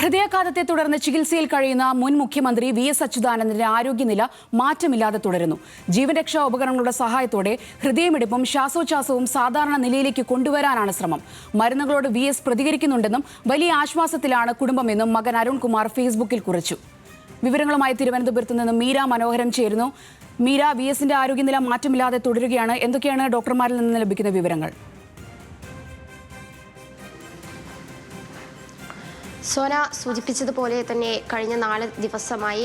ഹൃദയാഘാതത്തെ തുടർന്ന് ചികിത്സയിൽ കഴിയുന്ന മുൻ മുഖ്യമന്ത്രി വി.എസ്. അച്യുതാനന്ദന്റെ ആരോഗ്യനില മാറ്റമില്ലാതെ തുടരുന്നു. ജീവൻ രക്ഷാ ഉപകരണങ്ങളുടെ സഹായത്തോടെ ഹൃദയമിടിപ്പും ശ്വാസോച്ഛ്വാസവും സാധാരണ നിലയിലേക്ക് കൊണ്ടുവരാനാണ് ശ്രമം. മരുന്നുകളോട് വി.എസ്. പ്രതികരിക്കുന്നുണ്ടെന്നും വലിയ ആശ്വാസത്തിലാണ് കുടുംബമെന്നും മകൻ അരുൺകുമാർ ഫേസ്ബുക്കിൽ കുറിച്ചു. വിവരങ്ങളുമായി തിരുവനന്തപുരത്ത് നിന്നും മീര മനോഹരൻ ചേരുന്നു. മീര, വി.എസിന്റെ ആരോഗ്യനില മാറ്റമില്ലാതെ തുടരുകയാണ്. എന്തൊക്കെയാണ് ഡോക്ടർമാരിൽ നിന്ന് ലഭിക്കുന്ന വിവരങ്ങൾ? സോന സൂചിപ്പിച്ചതുപോലെ തന്നെ കഴിഞ്ഞ 4 ദിവസമായി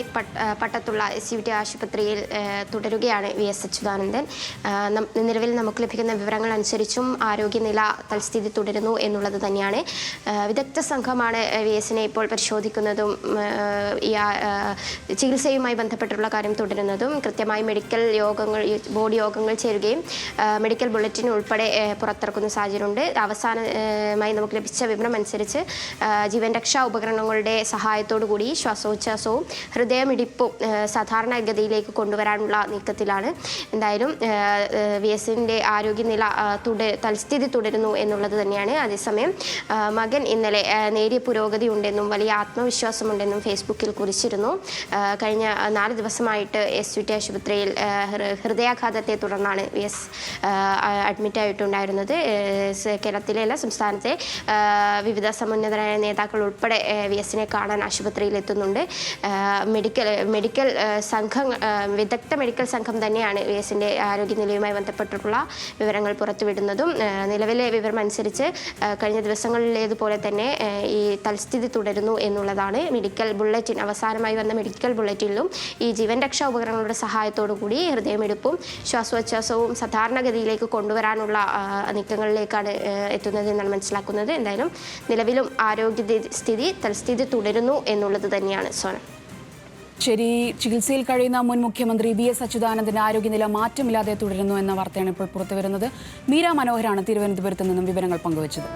പട്ടത്തുള്ള SUT ആശുപത്രിയിൽ തുടരുകയാണ് വി.എസ്. അച്യുതാനന്ദൻ. നിലവിൽ നമുക്ക് ലഭിക്കുന്ന വിവരങ്ങൾ അനുസരിച്ചും ആരോഗ്യനില തൽസ്ഥിതി തുടരുന്നു എന്നുള്ളത് തന്നെയാണ്. വിദഗ്ധ സംഘമാണ് വി.എസിനെ ഇപ്പോൾ പരിശോധിക്കുന്നതും ചികിത്സയുമായി ബന്ധപ്പെട്ടുള്ള കാര്യം തുടരുന്നതും. കൃത്യമായി മെഡിക്കൽ ബോർഡ് യോഗങ്ങൾ ചേരുകയും മെഡിക്കൽ ബുള്ളറ്റിൻ ഉൾപ്പെടെ പുറത്തിറക്കുന്ന സാഹചര്യമുണ്ട്. അവസാനമായി നമുക്ക് ലഭിച്ച വിവരം അനുസരിച്ച് ജീവൻ രക്ഷാ ഉപകരണങ്ങളുടെ സഹായത്തോടു കൂടി ശ്വാസോച്ഛ്വാസവും ഹൃദയമിടിപ്പും സാധാരണഗതിയിലേക്ക് കൊണ്ടുവരാനുള്ള നീക്കത്തിലാണ്. എന്തായാലും വി.എസിന്റെ ആരോഗ്യനില തൽസ്ഥിതി തുടരുന്നു എന്നുള്ളത് തന്നെയാണ്. അതേസമയം മകൻ ഇന്നലെ നേരിയ പുരോഗതി ഉണ്ടെന്നും വലിയ ആത്മവിശ്വാസമുണ്ടെന്നും ഫേസ്ബുക്കിൽ കുറിച്ചിരുന്നു. കഴിഞ്ഞ 4 ദിവസമായിട്ട് SUT ആശുപത്രിയിൽ ഹൃദയാഘാതത്തെ തുടർന്നാണ് വി.എസ്. അഡ്മിറ്റായിട്ടുണ്ടായിരുന്നത്. കേരളത്തിലെയല്ല, സംസ്ഥാനത്തെ വിവിധ സമുന്നതരായ നേതാക്കൾ ഉൾപ്പെടെ വി.എസിനെ കാണാൻ ആശുപത്രിയിൽ എത്തുന്നുണ്ട്. വിദഗ്ധ മെഡിക്കൽ സംഘം തന്നെയാണ് വി.എസിന്റെ ആരോഗ്യനിലയുമായി ബന്ധപ്പെട്ടിട്ടുള്ള വിവരങ്ങൾ പുറത്തുവിടുന്നതും. നിലവിലെ വിവരം അനുസരിച്ച് കഴിഞ്ഞ ദിവസങ്ങളിലേതുപോലെ തന്നെ ഈ തൽസ്ഥിതി തുടരുന്നു എന്നുള്ളതാണ്. അവസാനമായി വന്ന മെഡിക്കൽ ബുള്ളറ്റിനിലും ഈ ജീവൻ രക്ഷാ ഉപകരണങ്ങളുടെ സഹായത്തോടു കൂടി ഹൃദയമിടിപ്പും ശ്വാസോച്ഛ്വാസവും സാധാരണഗതിയിലേക്ക് കൊണ്ടുവരാനുള്ള നീക്കങ്ങളിലേക്കാണ് എത്തുന്നത് എന്നാണ് മനസ്സിലാക്കുന്നത്. എന്തായാലും നിലവിലും തൽസ്ഥിതി തുടരുന്നു എന്നുള്ളത് തന്നെയാണ് സോന. ശരി, ചികിത്സയിൽ കഴിയുന്ന മുൻ മുഖ്യമന്ത്രി വി.എസ്. അച്യുതാനന്ദന്റെ ആരോഗ്യനില മാറ്റമില്ലാതെ തുടരുന്നു എന്ന വാർത്തയാണ് ഇപ്പോൾ പുറത്തുവരുന്നത്. മീര മനോഹരാണ് തിരുവനന്തപുരത്ത് നിന്നും വിവരങ്ങൾ പങ്കുവച്ചത്.